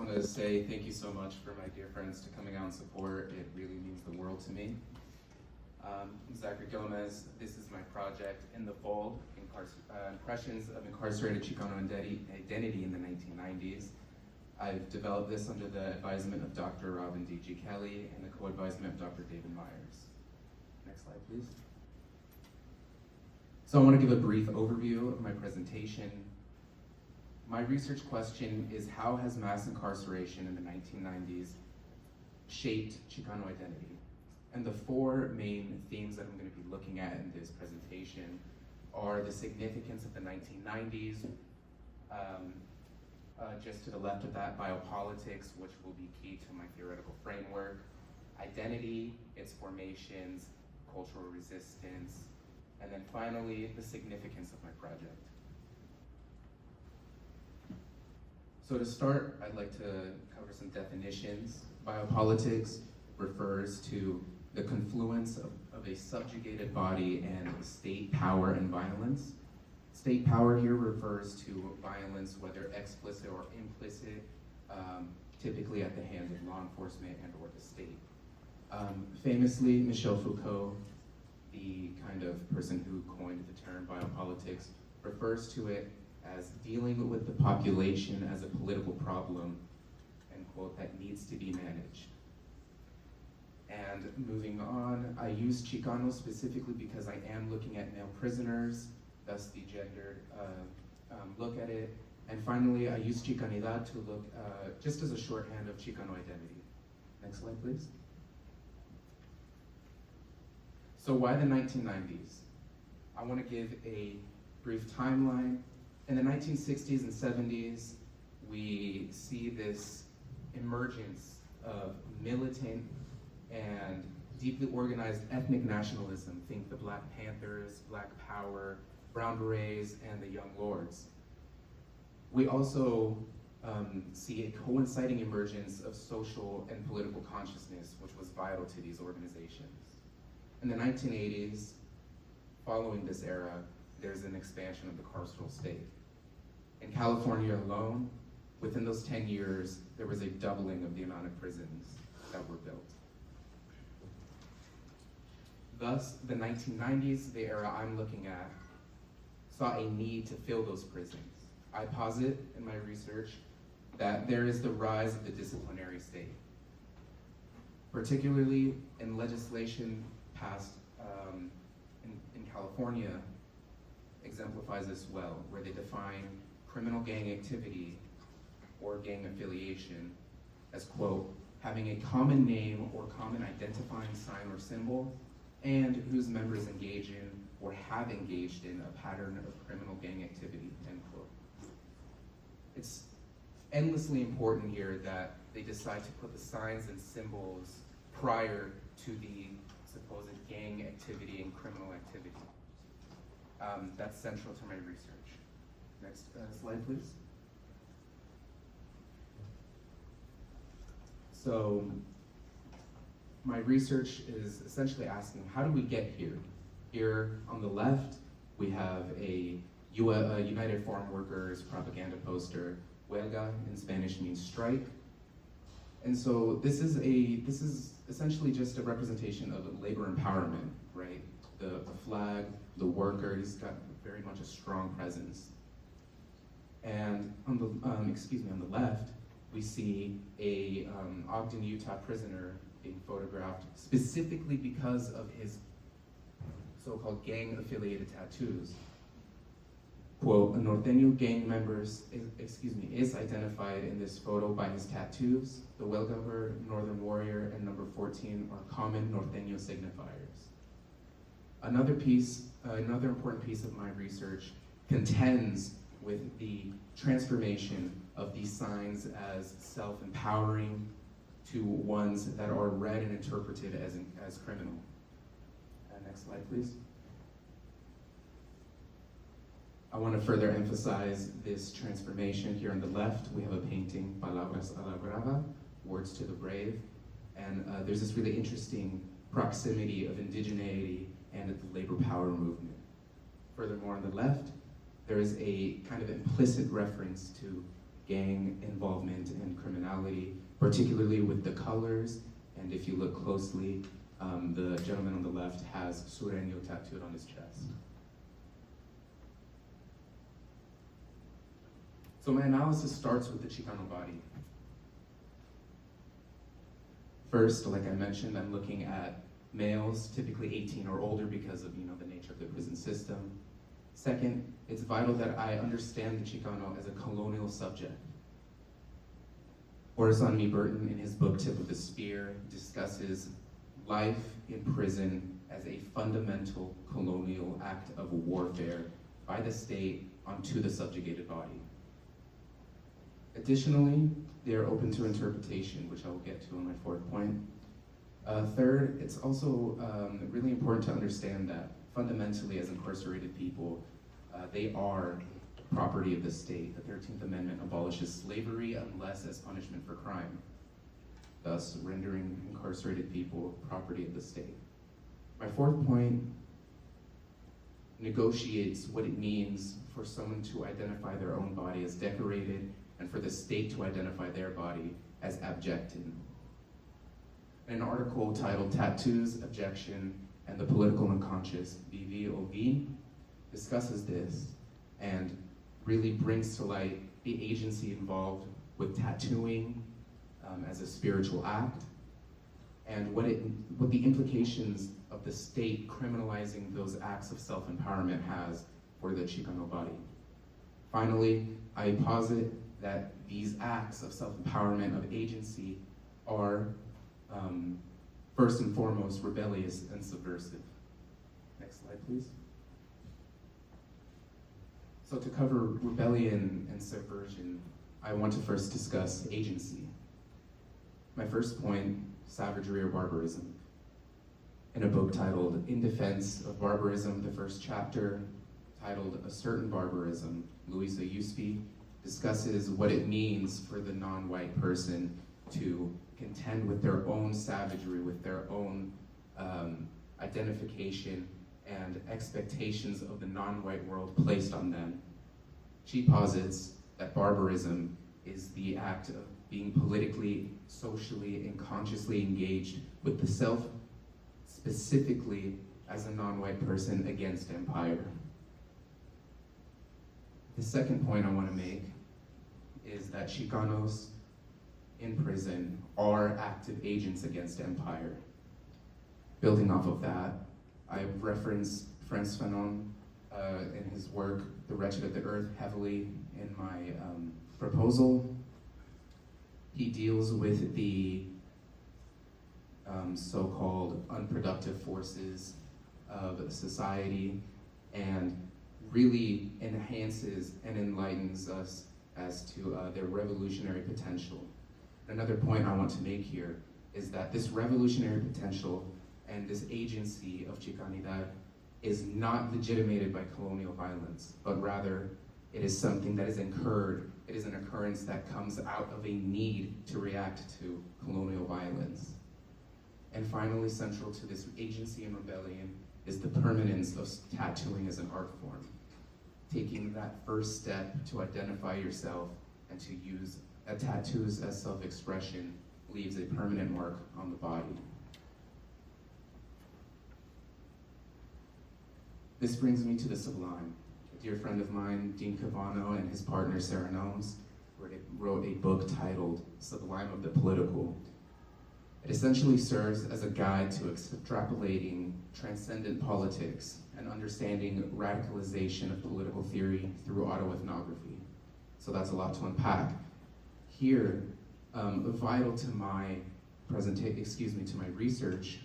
want to say thank you so much for my dear friends to coming out and support. It really means the world to me. I'm Zachary Gomez. This is my project, In the Fold, Impressions of Incarcerated Chicano Identity in the 1990s. I've developed this under the advisement of Dr. Robin D.G. Kelly and the co-advisement of Dr. David Myers. Next slide, please. So I want to give a brief overview of my presentation. My research question is, how has mass incarceration in the 1990s shaped Chicano identity? And the four main themes that I'm going to be looking at in this presentation are the significance of the 1990s, just to the left of that, biopolitics, which will be key to my theoretical framework, identity, its formations, cultural resistance, and then finally, the significance of my project. So to start, I'd like to cover some definitions. Biopolitics refers to the confluence of a subjugated body and state power and violence. State power here refers to violence, whether explicit or implicit, typically at the hands of law enforcement and or the state. Famously, Michel Foucault, the kind of person who coined the term biopolitics, refers to it as dealing with the population as a political problem, end quote, that needs to be managed. And moving on, I use Chicano specifically because I am looking at male prisoners, thus the gendered look at it. And finally, I use Chicanidad to look just as a shorthand of Chicano identity. Next slide, please. So why the 1990s? I want to give a brief timeline. In the 1960s and 70s, we see this emergence of militant and deeply organized ethnic nationalism. Think the Black Panthers, Black Power, Brown Berets, and the Young Lords. We also see a coinciding emergence of social and political consciousness, which was vital to these organizations. In the 1980s, following this era, there's an expansion of the carceral state. In California alone, within those 10 years, there was a doubling of the amount of prisons that were built. Thus, the 1990s, the era I'm looking at, saw a need to fill those prisons. I posit in my research that there is the rise of the disciplinary state, particularly in legislation passed in California exemplifies this well, where they define criminal gang activity or gang affiliation as, quote, having a common name or common identifying sign or symbol, and whose members engage in or have engaged in a pattern of criminal gang activity, end quote. It's endlessly important here that they decide to put the signs and symbols prior to the supposed gang activity and criminal activity. That's central to my research. Next slide, please. So my research is essentially asking, how do we get here? Here on the left, we have a United Farm Workers propaganda poster. Huelga in Spanish means strike. And so this is essentially just a representation of labor empowerment, right? The flag, the worker, he's got very much a strong presence. And on the left, we see a Ogden, Utah prisoner being photographed specifically because of his so-called gang-affiliated tattoos. Quote, a Norteño gang member is identified in this photo by his tattoos. The Huelga, Northern Warrior, and number 14 are common Norteño signifiers. Another important piece of my research contends with the transformation of these signs as self-empowering to ones that are read and interpreted as criminal. Next slide, please. I want to further emphasize this transformation. Here on the left, we have a painting, Palabras a la Brava, Words to the Brave, and there's this really interesting proximity of indigeneity and the labor power movement. Furthermore, on the left, there is a kind of implicit reference to gang involvement and criminality. particularly with the colors. And if you look closely, the gentleman on the left has sureño tattooed on his chest. So my analysis starts with the Chicano body. First, like I mentioned, I'm looking at males, typically 18 or older because of the nature of the prison system. Second, it's vital that I understand the Chicano as a colonial subject. Horace Burton, in his book Tip of the Spear, discusses life in prison as a fundamental colonial act of warfare by the state onto the subjugated body. Additionally, they are open to interpretation, which I will get to in my fourth point. Third, it's also really important to understand that fundamentally as incarcerated people, they are property of the state. The 13th Amendment abolishes slavery unless as punishment for crime, thus rendering incarcerated people property of the state. My fourth point negotiates what it means for someone to identify their own body as decorated and for the state to identify their body as abjected. An article titled Tattoos, Abjection, and the Political Unconscious, BVOV, discusses this and really brings to light the agency involved with tattooing as a spiritual act, and what the implications of the state criminalizing those acts of self-empowerment has for the Chicano body. Finally, I posit that these acts of self-empowerment, of agency, are first and foremost rebellious and subversive. Next slide, please. So to cover rebellion and subversion, I want to first discuss agency. My first point, savagery or barbarism. In a book titled In Defense of Barbarism, the first chapter, titled A Certain Barbarism, Louisa Usby discusses what it means for the non-white person to contend with their own savagery, with their own identification and expectations of the non-white world placed on them. She posits that barbarism is the act of being politically, socially, and consciously engaged with the self, specifically as a non-white person against empire. The second point I want to make is that Chicanos in prison are active agents against empire. Building off of that, I reference Frantz Fanon in his work, The Wretched of the Earth, heavily in my proposal. He deals with the so-called unproductive forces of society and really enhances and enlightens us as to their revolutionary potential. Another point I want to make here is that this revolutionary potential and this agency of Chicanidad is not legitimated by colonial violence, but rather it is something that is incurred. It is an occurrence that comes out of a need to react to colonial violence. And finally, central to this agency and rebellion is the permanence of tattooing as an art form. Taking that first step to identify yourself and to use tattoos as self-expression leaves a permanent mark on the body. This brings me to the sublime. A dear friend of mine, Dean Cavano, and his partner Sarah Nomes wrote a book titled Sublime of the Political. It essentially serves as a guide to extrapolating transcendent politics and understanding radicalization of political theory through autoethnography. So that's a lot to unpack. Here, vital to my to my research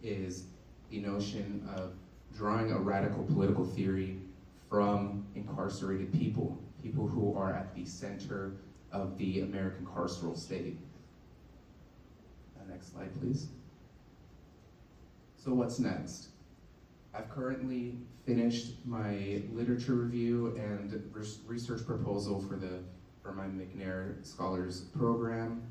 is the notion of drawing a radical political theory from incarcerated people, people who are at the center of the American carceral state. Next slide, please. So what's next? I've currently finished my literature review and research proposal for my McNair Scholars Program.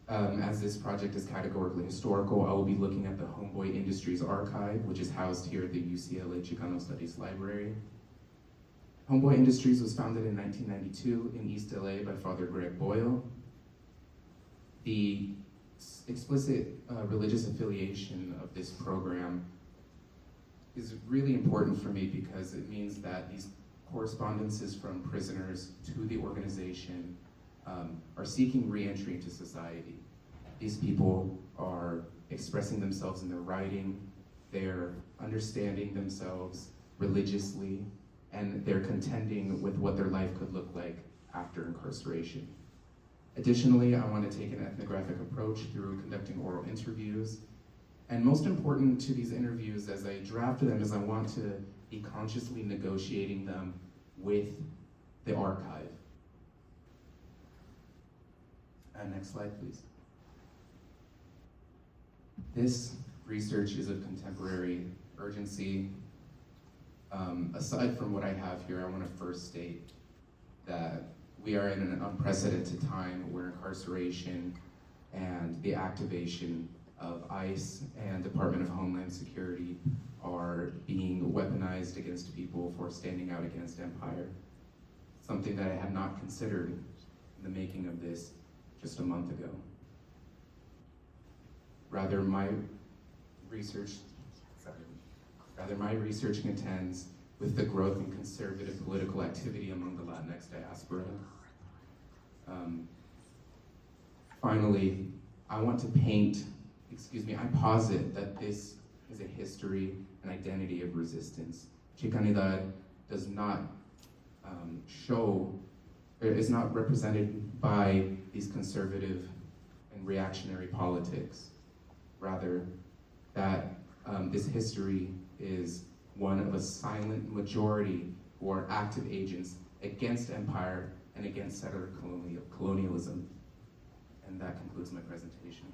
As this project is categorically historical, I will be looking at the Homeboy Industries Archive, which is housed here at the UCLA Chicano Studies Library. Homeboy Industries was founded in 1992 in East LA by Father Greg Boyle. The explicit religious affiliation of this program is really important for me because it means that these correspondences from prisoners to the organization are seeking re-entry into society. These people are expressing themselves in their writing, they're understanding themselves religiously, and they're contending with what their life could look like after incarceration. Additionally, I want to take an ethnographic approach through conducting oral interviews. And most important to these interviews as I draft them is I want to be consciously negotiating them with the archive. Next slide, please. This research is of contemporary urgency. Aside from what I have here, I want to first state that we are in an unprecedented time where incarceration and the activation of ICE and Department of Homeland Security are being weaponized against people for standing out against empire. Something that I had not considered in the making of this just a month ago. Rather, my research contends with the growth in conservative political activity among the Latinx diaspora. Finally, I posit that this is a history and identity of resistance. Chicanidad does not is not represented by these conservative and reactionary politics. Rather, that this history is one of a silent majority who are active agents against empire and against settler colonialism. And that concludes my presentation.